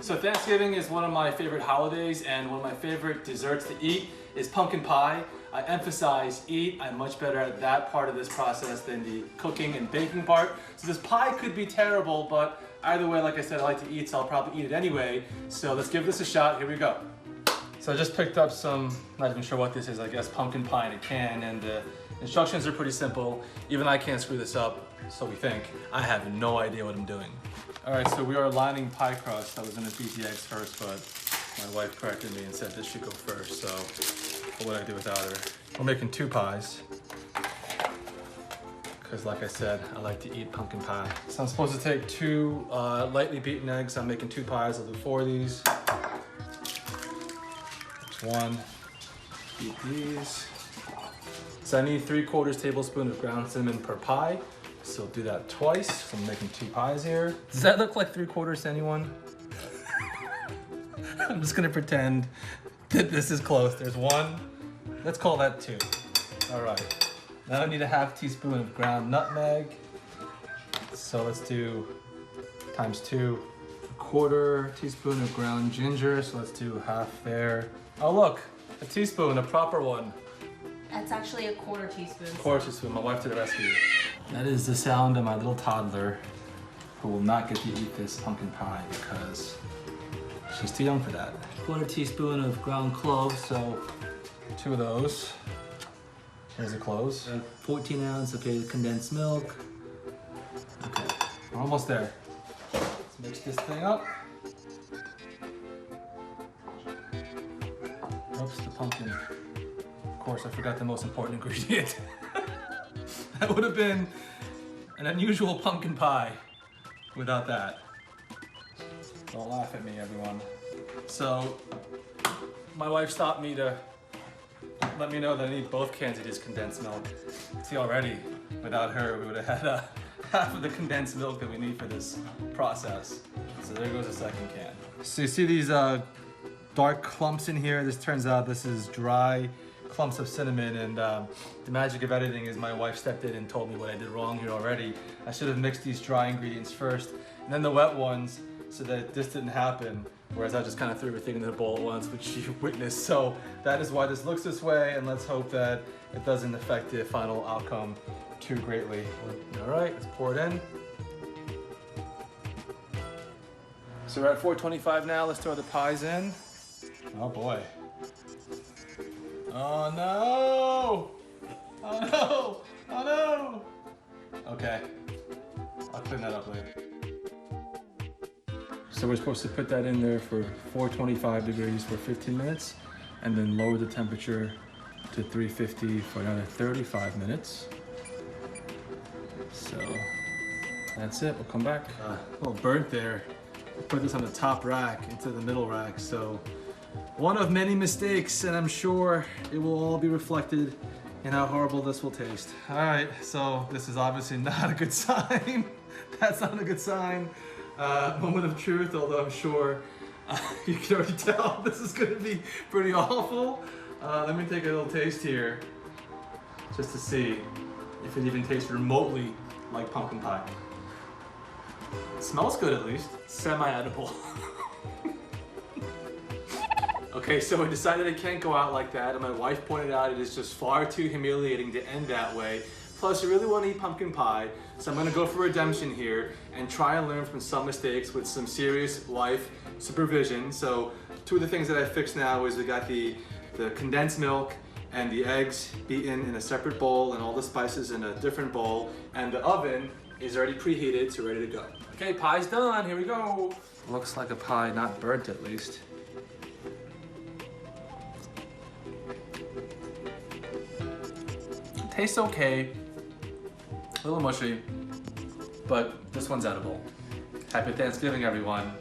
So Thanksgiving is one of my favorite holidays, and one of my favorite desserts to eat is pumpkin pie. I emphasize eat. I'm much better at that part of this process than the cooking and baking part. So this pie could be terrible, but either way, like I said, I like to eat, so I'll probably eat it anyway. So let's give this a shot. Here we go. So I just picked up some, not even sure what this is, I guess pumpkin pie in a can, and the instructions are pretty simple. Even I can't screw this up, so we think. I have no idea what I'm doing. All right, so we are lining pie crust. I was gonna beat the eggs first, but my wife corrected me and said this should go first, so what would I do without her? We're making 2 pies. Because like I said, I like to eat pumpkin pie. So I'm supposed to take 2 lightly beaten eggs. I'm making 2 pies. I'll do 4 of these. There's 1. Beat these. So I need 3/4 tablespoon of ground cinnamon per pie. So do that twice. So I'm making 2 pies here. Does that look like 3/4 to anyone? I'm just gonna pretend that this is close. There's 1. Let's call that 2. All right. Now I need a 1/2 teaspoon of ground nutmeg. So let's do times 2. 1/4 teaspoon of ground ginger. So let's do 1/2 there. Oh look, a teaspoon, a proper one. That's actually a 1/4 teaspoon. 1/4 teaspoon, my wife to the rescue. That is the sound of my little toddler who will not get to eat this pumpkin pie because she's too young for that. 1/4 teaspoon of ground cloves, so 2 of those. Here's the cloves. 14 ounce of condensed milk. Okay, we're almost there. Let's mix this thing up. Oops, the pumpkin. Of course, I forgot the most important ingredient. That would have been an unusual pumpkin pie without that. Don't laugh at me, everyone. So, my wife stopped me to let me know that I need both cans of this condensed milk. See, already, without her, we would have had 1/2 of the condensed milk that we need for this process. So there goes the second can. So you see these dark clumps in here? This turns out this is dry clumps of cinnamon, and the magic of editing is my wife stepped in and told me what I did wrong here already. I should have mixed these dry ingredients first and then the wet ones so that this didn't happen, whereas I just kind of threw everything into the bowl at once, which you witnessed. So that is why this looks this way, and let's hope that it doesn't affect the final outcome too greatly. All right, let's pour it in. So we're at 425 now. Let's throw the pies in. Oh boy. Oh no! Oh no! Oh no! Okay, I'll clean that up later. So we're supposed to put that in there for 425 degrees for 15 minutes and then lower the temperature to 350 for another 35 minutes. So that's it, we'll come back. A little burnt there. Put this on the top rack into the middle rack. So one of many mistakes, and I'm sure it will all be reflected in how horrible this will taste. All right, so this is obviously not a good sign. That's not a good sign. Moment of truth, although I'm sure you can already tell this is gonna be pretty awful. Let me take a little taste here, just to see if it even tastes remotely like pumpkin pie. It smells good at least. Semi-edible. Okay, so I decided I can't go out like that, and my wife pointed out it is just far too humiliating to end that way. Plus, you really want to eat pumpkin pie, so I'm gonna go for redemption here and try and learn from some mistakes with some serious wife supervision. So 2 of the things that I fixed now is we got the condensed milk and the eggs beaten in a separate bowl and all the spices in a different bowl, and the oven is already preheated, so ready to go. Okay, pie's done, here we go. Looks like a pie, not burnt at least. Tastes okay, a little mushy, but this one's edible. Happy Thanksgiving, everyone.